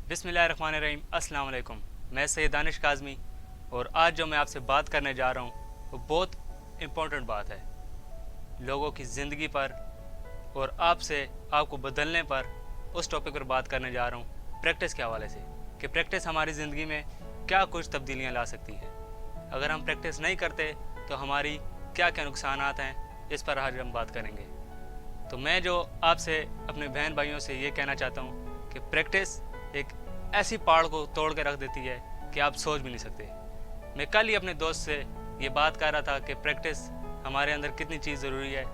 बिस्मिल्लाहिर्रहमानिर्रहीम। अस्सलाम वालेकुम। मैं सैयद दानिश काज़मी और आज जो मैं आपसे बात करने जा रहा हूँ वो बहुत इम्पोर्टेंट बात है लोगों की ज़िंदगी पर और आपको बदलने पर। उस टॉपिक पर बात करने जा रहा हूँ प्रैक्टिस के हवाले से कि प्रैक्टिस हमारी ज़िंदगी में क्या कुछ तब्दीलियाँ ला सकती है। अगर हम प्रैक्टिस नहीं करते तो हमारी क्या क्या नुकसानात हैं, इस पर आज हम बात करेंगे। तो मैं जो आपसे अपने बहन भाइयों से ये कहना चाहता हूँ कि प्रैक्टिस एक ऐसी पहाड़ को तोड़ के रख देती है कि आप सोच भी नहीं सकते। मैं कल ही अपने दोस्त से ये बात कर रहा था कि प्रैक्टिस हमारे अंदर कितनी चीज़ ज़रूरी है।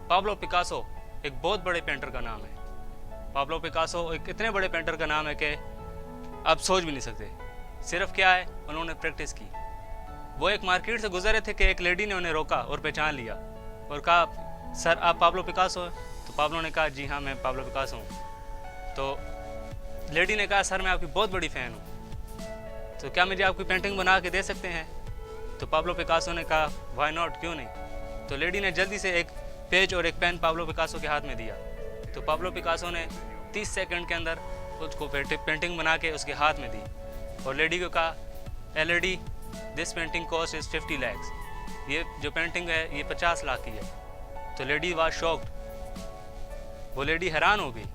पाब्लो पिकासो एक बहुत बड़े पेंटर का नाम है। पाब्लो पिकासो एक इतने बड़े पेंटर का नाम है कि आप सोच भी नहीं सकते। सिर्फ क्या है, उन्होंने प्रैक्टिस की। वो एक मार्केट से गुजर रहे थे कि एक लेडी ने उन्हें रोका और पहचान लिया और कहा, सर आप पाब्लो पिकासो हैं? तो पाब्लो ने कहा, जी हाँ मैं पाब्लो पिकासो हूँ। तो लेडी ने कहा, सर मैं आपकी बहुत बड़ी फ़ैन हूँ, तो क्या मुझे आपकी पेंटिंग बना के दे सकते हैं? तो पाब्लो पिकासो ने कहा, वाई नॉट, क्यों नहीं। तो लेडी ने जल्दी से एक पेज और एक पेन पाब्लो पिकासो के हाथ में दिया। तो पाब्लो पिकासो ने 30 सेकंड के अंदर उसको पेंटिंग बना के उसके हाथ में दी और लेडी को कहा, ए lady, this painting cost is 50 lakhs. ये जो पेंटिंग है ये 50 लाख की है। तो लेडी वाज शॉक्ड, वो लेडी हैरान हो गई।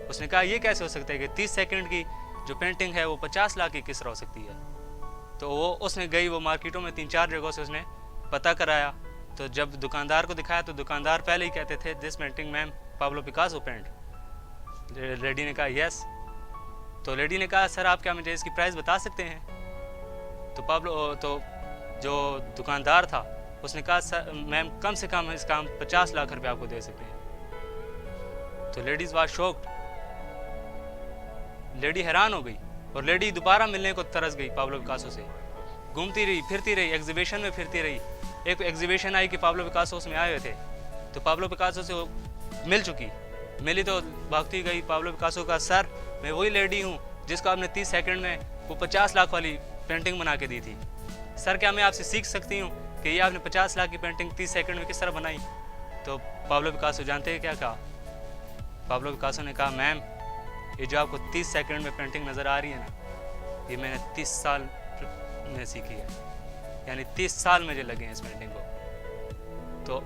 उसने कहा, ये कैसे हो सकता है कि 30 सेकंड की जो पेंटिंग है वो 50 लाख की किस तरह हो सकती है। तो उसने गई, वो मार्केटों में 3-4 जगहों से उसने पता कराया। तो जब दुकानदार को दिखाया तो दुकानदार पहले ही कहते थे, this painting ma'am Pablo Picasso paint. Lady ने कहा, यस। तो लेडी ने कहा, सर आप क्या मुझे इसकी प्राइस बता सकते हैं? तो जो दुकानदार था उसने कहा, सर मैम कम से कम इसका हम 50 लाख रुपये आपको दे सकते हैं। तो लेडीज वाज शॉक्ड, लेडी हैरान हो गई और लेडी दोबारा मिलने को तरस गई पाब्लो पिकासो से। घूमती रही, फिरती रही, एग्जीबिशन में फिरती रही। एक एग्जीबिशन आई कि पाब्लो पिकासो उसमें आए हुए थे, तो पाब्लो पिकासो से वो मिल चुकी। मिली तो भागती गई पाब्लो पिकासो का, सर मैं वही लेडी हूँ जिसको आपने 30 सेकंड में वो 50 लाख वाली पेंटिंग बना के दी थी। सर क्या मैं आपसे सीख सकती हूँ कि ये आपने 50 लाख की पेंटिंग 30 सेकंड में किस तरह बनाई? तो पाब्लो पिकासो जानते हैं क्या कहा? पाब्लो पिकासो ने कहा, मैम ये जो आपको 30 सेकंड में पेंटिंग नज़र आ रही है ना, ये मैंने 30 साल में सीखी है, यानी 30 साल मुझे लगे हैं इस पेंटिंग को। तो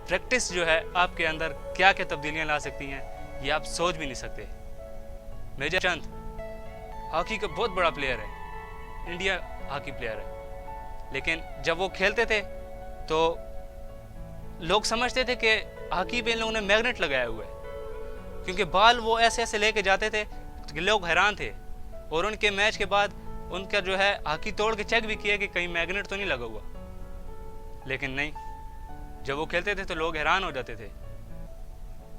प्रैक्टिस जो है आपके अंदर क्या क्या तब्दीलियाँ ला सकती हैं, ये आप सोच भी नहीं सकते। मेजर चंद हॉकी का बहुत बड़ा प्लेयर है, इंडिया हॉकी प्लेयर है, लेकिन जब वो खेलते थे तो लोग समझते थे कि हॉकी पे इन लोगों ने मैग्नेट लगाया हुआ है, क्योंकि बॉल वो ऐसे ऐसे लेके जाते थे कि लोग हैरान थे। और उनके मैच के बाद उनका जो है हॉकी तोड़ के चेक भी किया कि कहीं मैग्नेट तो नहीं लगा हुआ, लेकिन नहीं, जब वो खेलते थे तो लोग हैरान हो जाते थे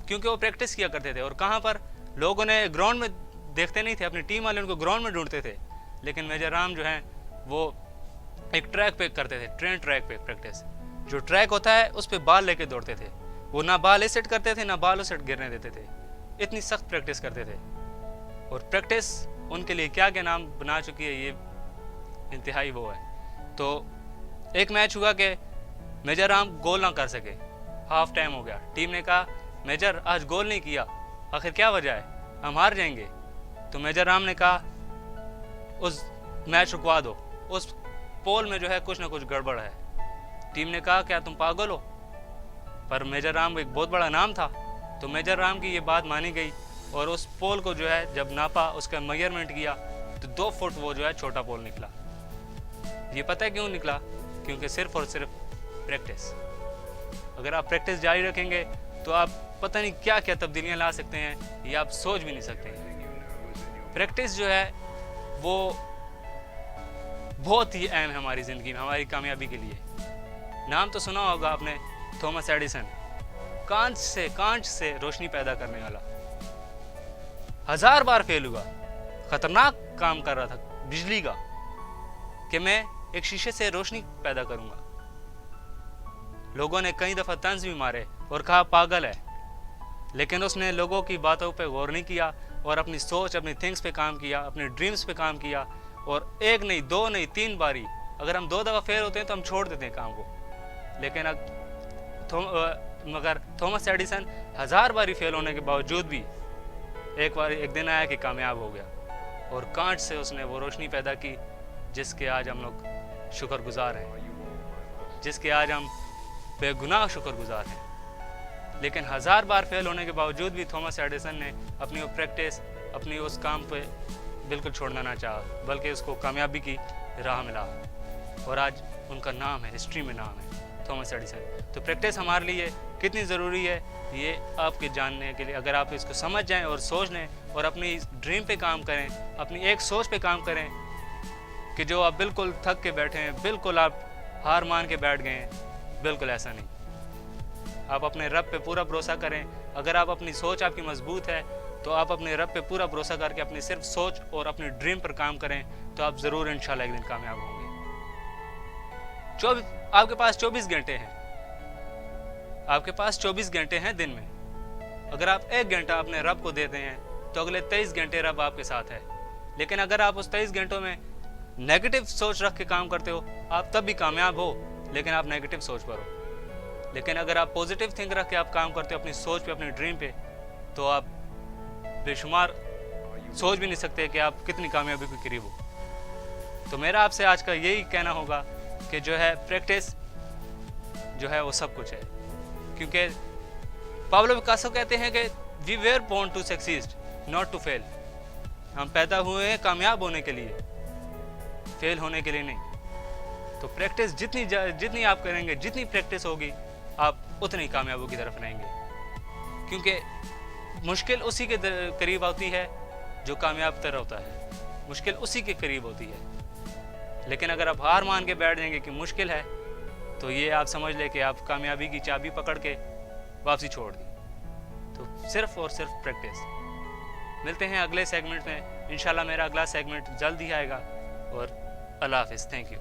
क्योंकि वो प्रैक्टिस किया करते थे। और कहाँ पर लोग उन्हें ग्राउंड में देखते नहीं थे, अपनी टीम वाले उनको ग्राउंड में ढूंढते थे, लेकिन मेजर राम जो हैं वो एक ट्रैक पे करते थे, ट्रेन ट्रैक पे प्रैक्टिस। जो ट्रैक होता है उस पर बॉल लेके दौड़ते थे, वो ना बॉल इस सेट करते थे ना बॉल उस सेट गिरने देते थे, इतनी सख्त प्रैक्टिस करते थे। और प्रैक्टिस उनके लिए क्या क्या नाम बना चुकी है, ये इंतहाई वो है। तो एक मैच हुआ कि मेजर राम गोल ना कर सके, हाफ टाइम हो गया, टीम ने कहा, मेजर आज गोल नहीं किया, आखिर क्या वजह है, हम हार जाएंगे। तो मेजर राम ने कहा, उस मैच रुकवा दो, उस पोल में जो है कुछ ना कुछ गड़बड़ है। टीम ने कहा, क्या तुम पागल हो? पर मेजर राम एक बहुत बड़ा नाम था, तो मेजर राम की ये बात मानी गई और उस पोल को जो है जब नापा, उसका मेजरमेंट किया तो 2 फुट वो जो है छोटा पोल निकला। ये पता है क्यों निकला? क्योंकि सिर्फ और सिर्फ प्रैक्टिस। अगर आप प्रैक्टिस जारी रखेंगे तो आप पता नहीं क्या क्या तब्दीलियां ला सकते हैं, ये आप सोच भी नहीं सकते। प्रैक्टिस जो है वो बहुत ही अहम है हमारी ज़िंदगी में, हमारी कामयाबी के लिए। नाम तो सुना होगा आपने, थॉमस एडिसन, कांच से रोशनी पैदा करने वाला। 1000 बार फेल हुआ, खतरनाक काम कर रहा था बिजली का, कि मैं एक शीशे से रोशनी पैदा करूंगा। लोगों ने कई दफा तंज भी मारे और कहा पागल है, लेकिन उसने लोगों की बातों पे गौर नहीं किया और अपनी सोच, अपनी थिंग्स पे काम किया, अपने ड्रीम्स पे काम किया। और 1 नहीं 2 नहीं 3 बारी, अगर हम 2 दफा फेल होते हैं तो हम छोड़ देते हैं काम को, लेकिन मगर थॉमस एडिसन 1000 बारी फेल होने के बावजूद भी एक दिन आया कि कामयाब हो गया। और कांट से उसने वो रोशनी पैदा की जिसके आज हम लोग शुक्रगुजार हैं, जिसके आज हम बेगुनाह शुक्रगुजार हैं। लेकिन 1000 बार फेल होने के बावजूद भी थॉमस एडिसन ने अपनी वो प्रैक्टिस, अपनी उस काम पे बिल्कुल छोड़ना ना चाहा, बल्कि उसको कामयाबी की राह मिला और आज उनका नाम है, हिस्ट्री में नाम है थॉमस एडिसन। तो प्रैक्टिस हमारे लिए कितनी ज़रूरी है ये आपके जानने के लिए, अगर आप इसको समझ जाएं और सोच लें और अपनी ड्रीम पे काम करें, अपनी एक सोच पे काम करें कि जो आप बिल्कुल थक के बैठे हैं, बिल्कुल आप हार मान के बैठ गए हैं, बिल्कुल ऐसा नहीं। आप अपने रब पे पूरा भरोसा करें। अगर आप अपनी सोच आपकी मजबूत है तो आप अपने रब पे पूरा भरोसा करके अपनी सिर्फ सोच और अपनी ड्रीम पर काम करें तो आप ज़रूर इंशाल्लाह एक दिन कामयाब होंगे। आपके पास 24 घंटे हैं, आपके पास 24 घंटे हैं दिन में। अगर आप 1 घंटा अपने रब को देते हैं तो अगले 23 घंटे रब आपके साथ है। लेकिन अगर आप उस 23 घंटों में नेगेटिव सोच रख के काम करते हो, आप तब भी कामयाब हो, लेकिन आप नेगेटिव सोच पर हो। लेकिन अगर आप पॉजिटिव थिंक रख के आप काम करते हो अपनी सोच पे, अपनी ड्रीम पे, तो आप बेशुमार सोच भी नहीं सकते कि आप कितनी कामयाबी के करीब हो। तो मेरा आपसे आज का यही कहना होगा कि जो है प्रैक्टिस जो है वो सब कुछ है, क्योंकि पाब्लो पिकासो कहते हैं कि we were born to succeed not to fail. हम पैदा हुए हैं कामयाब होने के लिए, फेल होने के लिए नहीं। तो प्रैक्टिस जितनी आप करेंगे, जितनी प्रैक्टिस होगी, आप उतनी कामयाबी की तरफ रहेंगे, क्योंकि मुश्किल उसी के करीब होती है जो कामयाब तर होता है, मुश्किल उसी के करीब होती है। लेकिन अगर आप हार मान के बैठ जाएंगे कि मुश्किल है, तो ये आप समझ लें कि आप कामयाबी की चाबी पकड़ के वापसी छोड़ दी। तो सिर्फ और सिर्फ प्रैक्टिस। मिलते हैं अगले सेगमेंट में इंशाल्लाह। मेरा अगला सेगमेंट जल्द ही आएगा और अल्लाह हाफिज़। Thank you.